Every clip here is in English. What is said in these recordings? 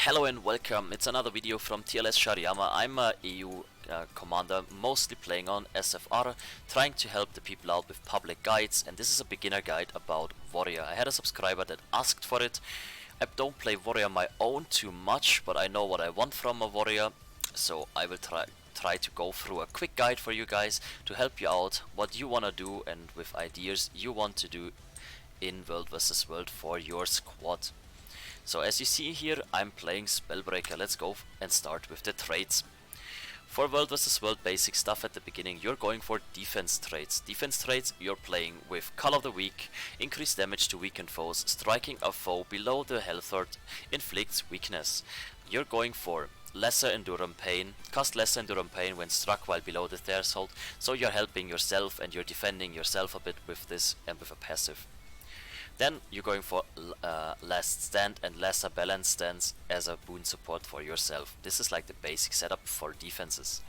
Hello and welcome, it's another video from TLS Shariyama. I'm a EU commander, mostly playing on SFR, trying to help the people out with public guides, and this is a beginner guide about Warrior. I had a subscriber that asked for it. I don't play Warrior my own too much, but I know what I want from a Warrior, so I will try to go through a quick guide for you guys to help you out what you want to do and with ideas you want to do in World vs. World for your squad. So as you see here, I'm playing Spellbreaker. Let's go and start with the traits. For World vs. World basic stuff at the beginning, you're going for defense traits. Defense traits, you're playing with Call of the Weak, increase damage to weakened foes, striking a foe below the health orb inflicts weakness. You're going for lesser endurance pain, cost lesser endurance pain when struck while below the threshold, so you're helping yourself and you're defending yourself a bit with this and with a passive. Then you're going for last stand and lesser balance stance as a boon support for yourself. This is like the basic setup for defenses.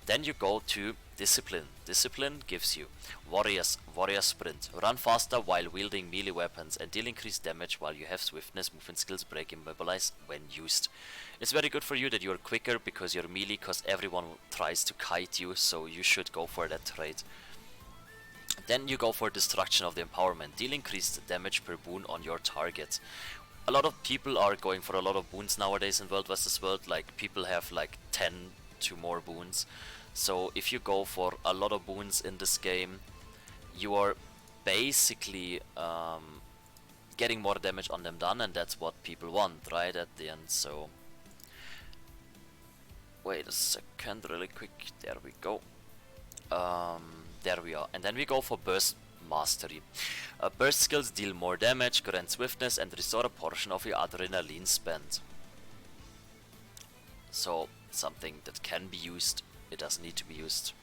Then you go to discipline. Discipline gives you warrior sprint, run faster while wielding melee weapons and deal increased damage while you have swiftness, movement skills, break, immobilize when used. It's very good for you that you're quicker because you're melee, because everyone tries to kite you, so you should go for that trait. Then you go for Destruction of the Empowerment, deal increased damage per boon on your target. A lot of people are going for a lot of boons nowadays in World vs. World, like people have like 10 to more boons. So if you go for a lot of boons in this game, you are basically getting more damage on them done, and that's what people want, right, at the end. So wait a second, really quick, there we go. There we are, and then we go for Burst Mastery. Burst skills deal more damage, grant swiftness, and restore a portion of your adrenaline spent. So, something that can be used, it doesn't need to be used.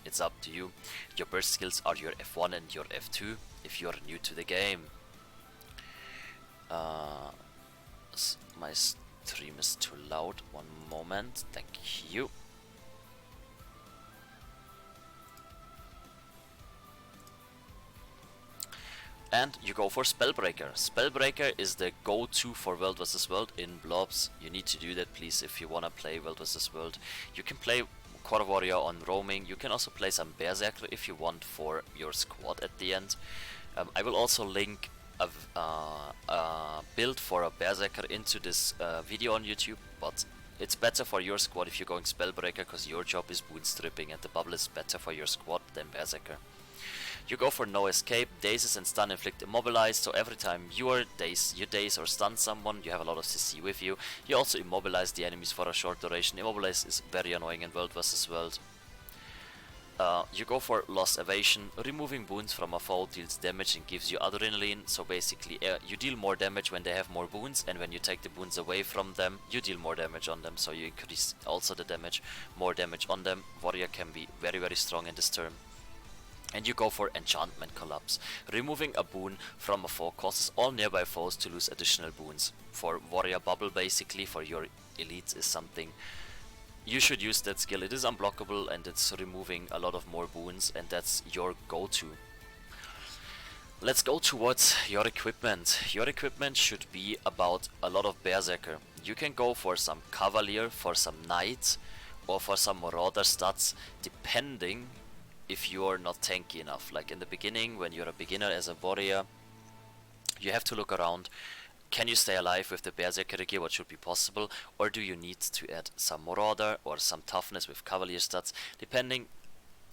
It's up to you. Your burst skills are your F1 and your F2 if you're new to the game. My stream is too loud, one moment, thank you. And you go for Spellbreaker. Spellbreaker is the go-to for World vs. World in blobs. You need to do that, please, if you wanna play World vs. World. You can play Core Warrior on roaming. You can also play some Berserker if you want for your squad at the end. I will also link a build for a Berserker into this video on YouTube, but it's better for your squad if you're going Spellbreaker, because your job is boon stripping and the bubble is better for your squad than Berserker. You go for No Escape, Dazes and Stun inflict immobilize, so every time you daze or stun someone, you have a lot of CC with you. You also immobilize the enemies for a short duration. Immobilize is very annoying in World vs. World. You go for Loss Evasion, removing boons from a foe deals damage and gives you adrenaline, so basically you deal more damage when they have more boons, and when you take the boons away from them, you deal more damage on them, so you increase also the damage, more damage on them. Warrior can be very, very strong in this term. And you go for Enchantment Collapse. Removing a boon from a foe causes all nearby foes to lose additional boons. For Warrior Bubble, basically, for your elites is something you should use that skill. It is unblockable and it's removing a lot of more boons, and that's your go-to. Let's go towards your equipment. Your equipment should be about a lot of Berserker. You can go for some Cavalier, for some Knight, or for some Marauder stats, depending if you're not tanky enough. Like in the beginning, when you're a beginner as a warrior, you have to look around. Can you stay alive with the Berserker gear, what should be possible, or do you need to add some Marauder or some toughness with Cavalier stats, depending.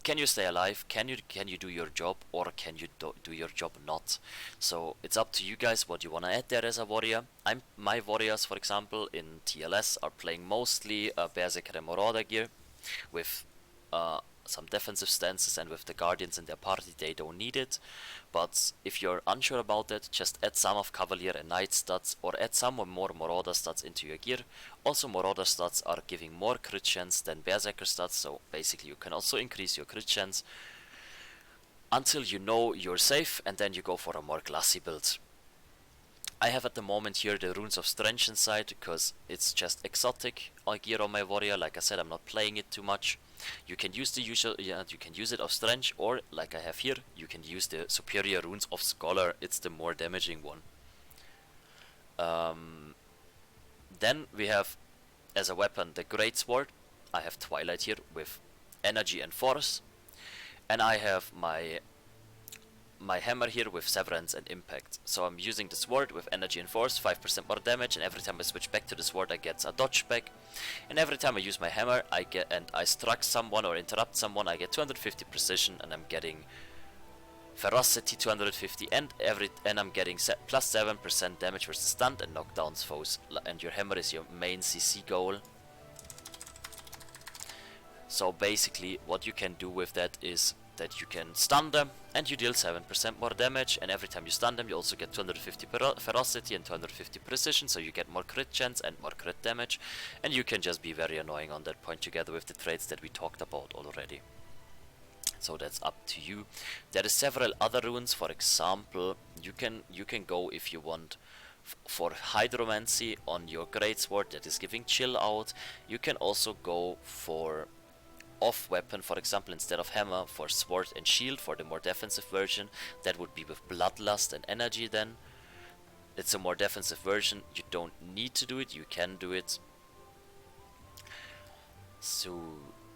Can you stay alive, can you do your job, or can you do your job not? So it's up to you guys what you want to add there as a warrior. My warriors, for example, in TLS are playing mostly Berserker and Marauder gear with some defensive stances, and with the Guardians in their party they don't need it. But if you're unsure about that, just add some of Cavalier and Knight stats, or add some more Marauder stats into your gear. Also, Marauder stats are giving more crit chance than Berserker stats, so basically you can also increase your crit chance until you know you're safe, and then you go for a more classy build. I have at the moment here the Runes of Strength inside, because it's just exotic gear on my warrior. Like I said, I'm not playing it too much. You can use the usual, you can use it of Strength, or like I have here, you can use the Superior Runes of Scholar. It's the more damaging one. Then we have as a weapon the Greatsword. I have Twilight here with energy and force, and I have my hammer here with severance and impact. So I'm using the sword with energy and force, 5% more damage, and every time I switch back to the sword I get a dodge back. And every time I use my hammer I struck someone or interrupt someone, I get 250 precision, and I'm getting ferocity 250, and I'm getting plus 7% damage versus stunned and knockdowns foes. And your hammer is your main CC goal. So basically what you can do with that is that you can stun them and you deal 7% more damage, and every time you stun them you also get 250 ferocity and 250 precision, so you get more crit chance and more crit damage, and you can just be very annoying on that point together with the traits that we talked about already. So that's up to you. There are several other runes. For example, you can go, if you want, for hydromancy on your greatsword, that is giving chill out. You can also go for off weapon, for example, instead of hammer, for sword and shield for the more defensive version. That would be with bloodlust and energy. Then it's a more defensive version. You don't need to do it, you can do it. So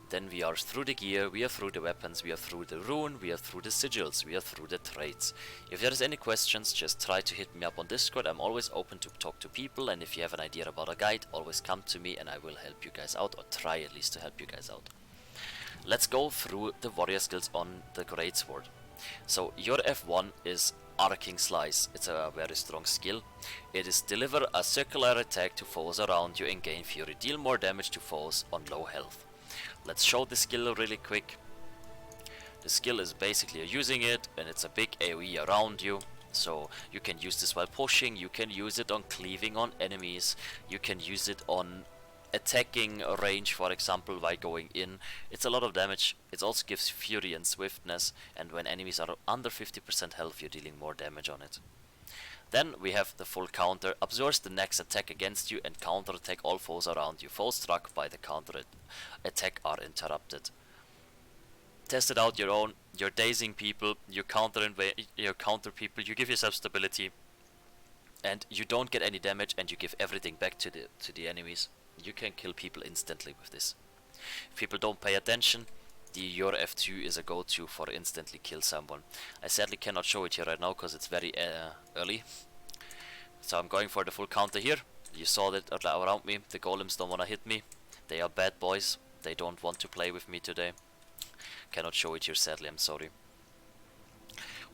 then we are through the gear, we are through the weapons, we are through the rune, we are through the sigils, we are through the traits. If there is any questions, just try to hit me up on Discord. I'm always open to talk to people, and if you have an idea about a guide, always come to me and I will help you guys out, or try at least to help you guys out. Let's go through the warrior skills on the greatsword. So your F1 is Arcing Slice. It's a very strong skill. It is deliver a circular attack to foes around you and gain fury. Deal more damage to foes on low health. Let's show the skill really quick. The skill is basically using it, and it's a big AoE around you. So you can use this while pushing, you can use it on cleaving on enemies, you can use it on attacking range, for example, by going in. It's a lot of damage. It also gives fury and swiftness, and when enemies are under 50% health you're dealing more damage on it. Then we have the full counter. Absorbs the next attack against you and counter attack all foes around you. Foes struck by the counter attack are interrupted. Test it out your own. You're dazing people, you counter people, you give yourself stability, and you don't get any damage, and you give everything back to the enemies. You can kill people instantly with this. If people don't pay attention, your F2 is a go-to for instantly kill someone. I sadly cannot show it here right now because it's very early. So I'm going for the full counter here. You saw that around me. The golems don't want to hit me. They are bad boys. They don't want to play with me today. Cannot show it here sadly, I'm sorry.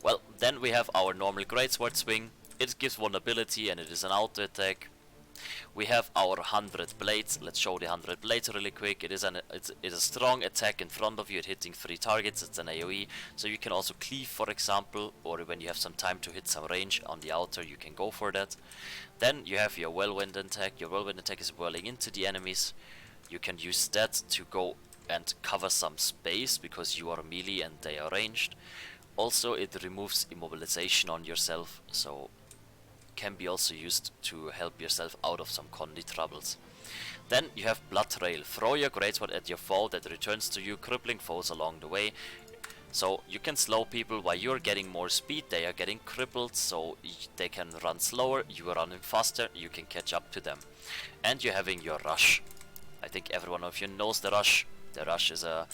Well, then we have our normal greatsword swing. It gives vulnerability and it is an auto attack. We have our 100 blades. Let's show the 100 blades really quick. It is a strong attack in front of you, hitting 3 targets. It's an AoE, so you can also cleave, for example, or when you have some time to hit some range on the outer, you can go for that. Then you have your whirlwind attack. Your whirlwind attack is whirling into the enemies. You can use that to go and cover some space because you are melee and they are ranged. Also, it removes immobilization on yourself, so can be also used to help yourself out of some condi troubles. Then you have Blood Trail. Throw your greatsword at your foe that returns to you, crippling foes along the way. So you can slow people while you're getting more speed, they are getting crippled, so they can run slower, you are running faster, you can catch up to them. And you're having your Rush. I think every one of you knows the Rush. The Rush is a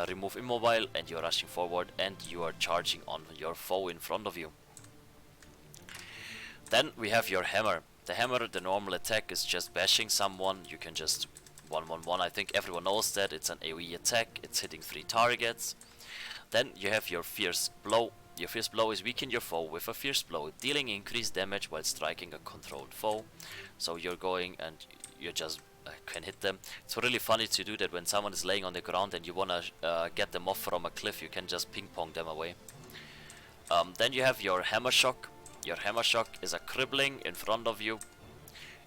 remove immobile, and you're rushing forward and you are charging on your foe in front of you. Then we have your hammer. The hammer, the normal attack is just bashing someone. You can just 1-1-1. I think everyone knows that. It's an AoE attack. It's hitting 3 targets. Then you have your fierce blow. Your fierce blow is weaken your foe with a fierce blow, dealing increased damage while striking a controlled foe. So you're going and you just can hit them. It's really funny to do that when someone is laying on the ground and you wanna get them off from a cliff. You can just ping pong them away. Then you have your hammer shock. Your hammer shock is a crippling in front of you,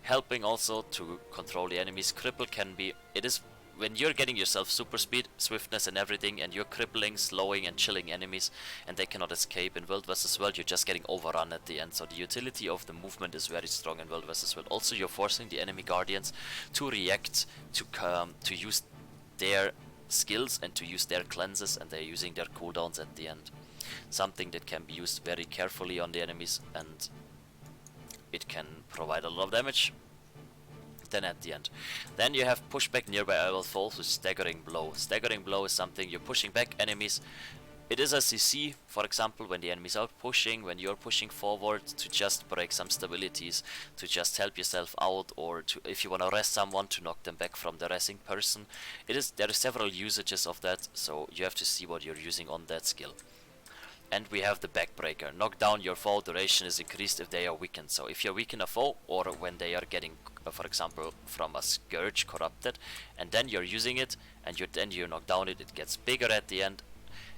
helping also to control the enemies. Cripple can be, it is when you're getting yourself super speed, swiftness and everything, and you're crippling, slowing and chilling enemies and they cannot escape. In World vs. World you're just getting overrun at the end, so the utility of the movement is very strong in World vs. World. Also you're forcing the enemy guardians to react, to use their skills and to use their cleanses, and they're using their cooldowns at the end. Something that can be used very carefully on the enemies, and it can provide a lot of damage. then at the end. Then you have pushback nearby ally falls with staggering blow. Staggering blow is something you're pushing back enemies. It is a CC, for example, when the enemies are pushing, when you're pushing forward to just break some stabilities, to just help yourself out, or to, if you want to rest someone, to knock them back from the resting person. There are several usages of that, so you have to see what you're using on that skill. And we have the backbreaker. Knock down your foe, duration is increased if they are weakened. So if you weaken a foe, or when they are getting, for example, from a scourge corrupted, and then you're using it, and then you knock down it gets bigger at the end.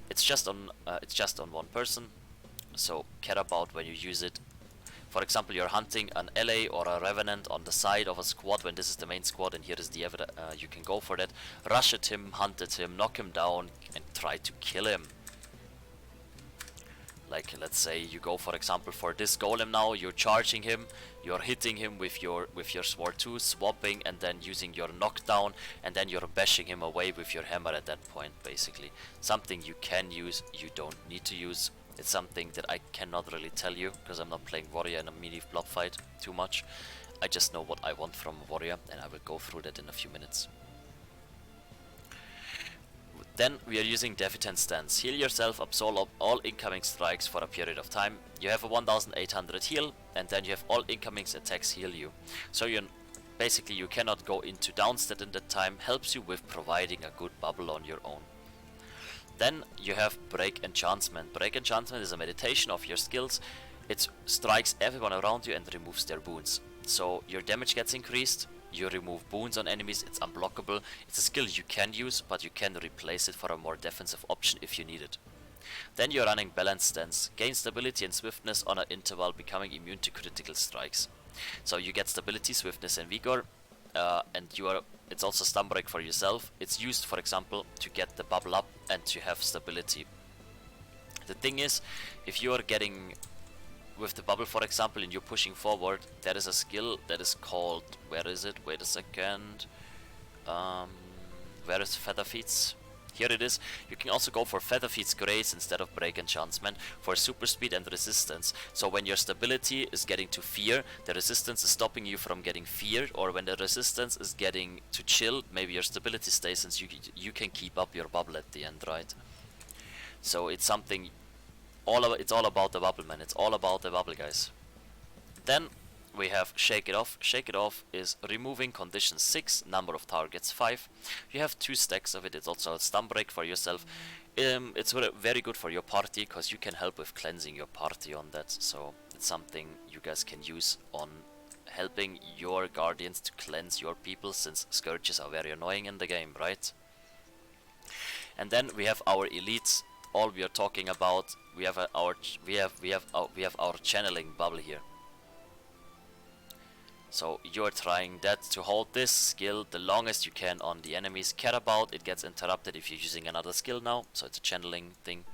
It's just on one person, so care about when you use it. For example, you're hunting an LA or a revenant on the side of a squad when this is the main squad, and here is the you can go for that. Rush at him, hunt at him, knock him down, and try to kill him. Like, let's say you go, for example, for this golem now, you're charging him, you're hitting him with your sword 2, swapping, and then using your knockdown, and then you're bashing him away with your hammer at that point, basically. Something you can use, you don't need to use. It's something that I cannot really tell you, because I'm not playing warrior in a melee blob fight too much. I just know what I want from a warrior, and I will go through that in a few minutes. Then we are using Defeated Stance. Heal yourself, absorb all incoming strikes for a period of time. You have a 1800 heal, and then you have all incoming attacks heal you. So basically you cannot go into downstat in that time, helps you with providing a good bubble on your own. Then you have Break Enchantment. Break Enchantment is a meditation of your skills. It strikes everyone around you and removes their boons. So your damage gets increased. You remove boons on enemies, it's unblockable. It's a skill you can use, but you can replace it for a more defensive option if you need it. Then you're running Balanced Stance. Gain stability and swiftness on an interval, becoming immune to critical strikes. So you get stability, swiftness and vigor, and it's also stun break for yourself. It's used, for example, to get the bubble up and to have stability. The thing is, if you are getting with the bubble, for example, and you're pushing forward, there is a skill that is called, where is it? Wait a second. Where is Featherfeet's? Here it is. You can also go for Featherfeet's Grace instead of Break Enchantment for super speed and resistance. So when your stability is getting to fear, the resistance is stopping you from getting feared, or when the resistance is getting to chill, maybe your stability stays, since you can keep up your bubble at the end, right? So it's something. It's all about the bubble, man. It's all about the bubble, guys. Then we have Shake It Off. Shake It Off is removing condition 6, number of targets 5. You have 2 stacks of it. It's also a stun break for yourself. It's very good for your party, because you can help with cleansing your party on that. So it's something you guys can use on helping your guardians to cleanse your people, since scourges are very annoying in the game, right? And then we have our elites. All we are talking about, we have our channeling bubble here. So you're trying that to hold this skill the longest you can on the enemies. Care about it gets interrupted if you're using another skill now, so it's a channeling thing.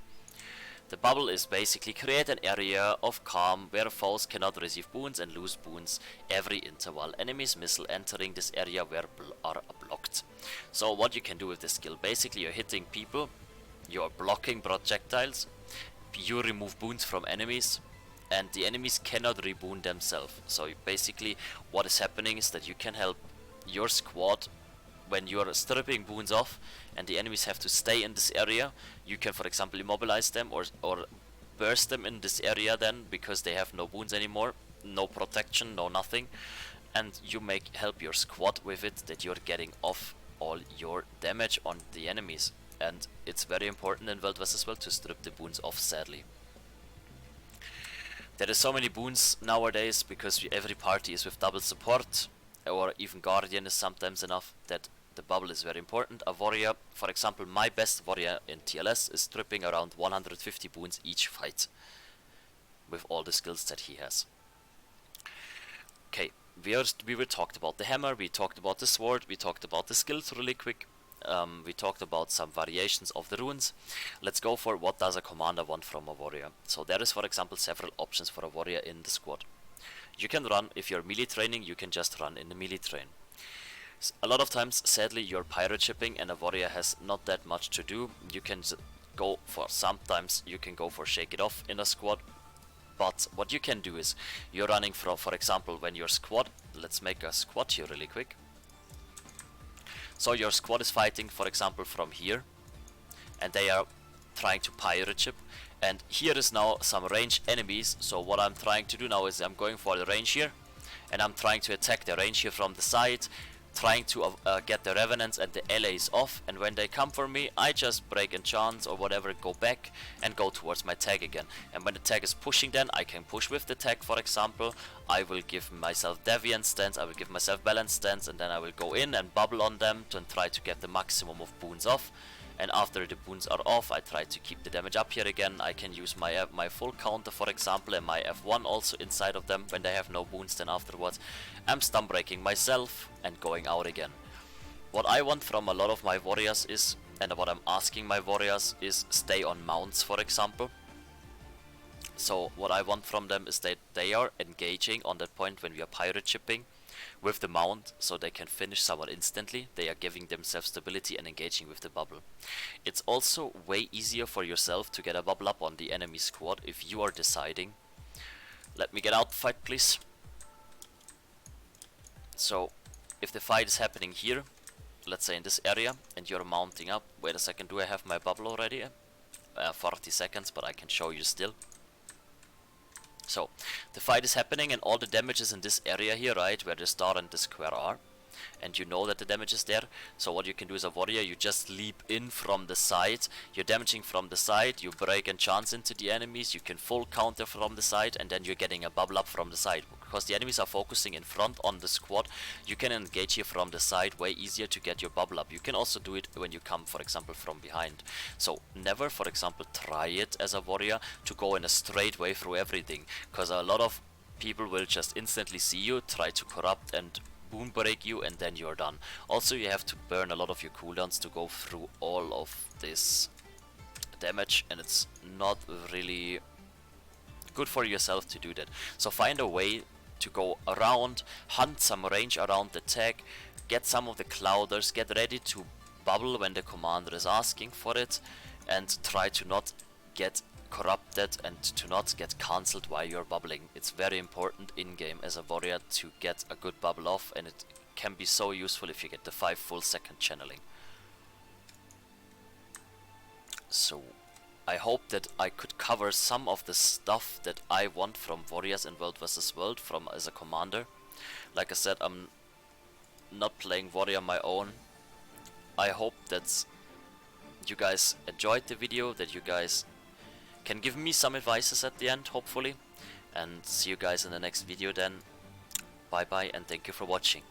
The bubble is basically create an area of calm where foes cannot receive boons and lose boons every interval. Enemies missile entering this area are blocked. So what you can do with this skill, basically you're hitting people, you're blocking projectiles, you remove boons from enemies, and the enemies cannot reboon themselves. So basically what is happening is that you can help your squad when you're stripping boons off and the enemies have to stay in this area. You can, for example, immobilize them or burst them in this area then, because they have no boons anymore, no protection, no nothing, and you help your squad with it, that you're getting off all your damage on the enemies. And it's very important in World vs. World to strip the boons off, sadly. There are so many boons nowadays, because every party is with double support, or even Guardian is sometimes enough, that the bubble is very important. A warrior, for example, my best warrior in TLS is stripping around 150 boons each fight, with all the skills that he has. Okay, we talked about the hammer, we talked about the sword, we talked about the skills really quick. We talked about some variations of the runes. Let's go for what does a commander want from a warrior. So there is, for example, several options for a warrior in the squad. You can run, if you're melee training, you can just run in the melee train. A lot of times, sadly, you're pirate shipping and a warrior has not that much to do. You can go for, sometimes you can go for Shake It Off in a squad. But what you can do is, you're running from, for example, when your squad, let's make a squad here really quick. So your squad is fighting, for example, from here, and they are trying to pirate ship. And here is now some range enemies, so what I'm trying to do now is I'm going for the range here, and I'm trying to attack the range here from the side, trying to get the revenants and the LAs off, and when they come for me, I just break enchants or whatever, go back and go towards my tag again. And when the tag is pushing, then I can push with the tag, for example. I will give myself deviant stance, I will give myself balance stance, and then I will go in and bubble on them to try to get the maximum of boons off. And after the boons are off, I try to keep the damage up here again. I can use my full counter, for example, and my F1 also inside of them when they have no boons. Then afterwards I'm stun breaking myself and going out again. What I want from a lot of my warriors is, and what I'm asking my warriors is, stay on mounts, for example. So what I want from them is that they are engaging on that point when we are pirate shipping with the mount, so they can finish someone instantly. They are giving themselves stability and engaging with the bubble. It's also way easier for yourself to get a bubble up on the enemy squad if you are deciding. Let me get out the fight, please. So if the fight is happening here, let's say in this area, and you're mounting up, wait a second, do I have my bubble already? 40 seconds, but I can show you still. So the fight is happening and all the damage is in this area here, right, where the star and the square are, and you know that the damage is there. So what you can do as a warrior, you just leap in from the side, you're damaging from the side, you break enchants into the enemies, you can full counter from the side, and then you're getting a bubble up from the side. Because the enemies are focusing in front on the squad, you can engage here from the side, way easier to get your bubble up. You can also do it when you come, for example, from behind. So never, for example, try it as a warrior to go in a straight way through everything, because a lot of people will just instantly see you, try to corrupt and boom break you, and then you're done. Also, you have to burn a lot of your cooldowns to go through all of this damage, and it's not really good for yourself to do that. So find a way to go around, hunt some range around the tag, get some of the clouders, get ready to bubble when the commander is asking for it, and try to not get corrupted and to not get cancelled while you're bubbling. It's very important in game as a warrior to get a good bubble off, and it can be so useful if you get the 5 full second channeling. So I hope that I could cover some of the stuff that I want from warriors in World vs. World from as a commander. Like I said, I'm not playing warrior on my own. I hope that you guys enjoyed the video, that you guys can give me some advices at the end, hopefully. And see you guys in the next video then. Bye bye and thank you for watching.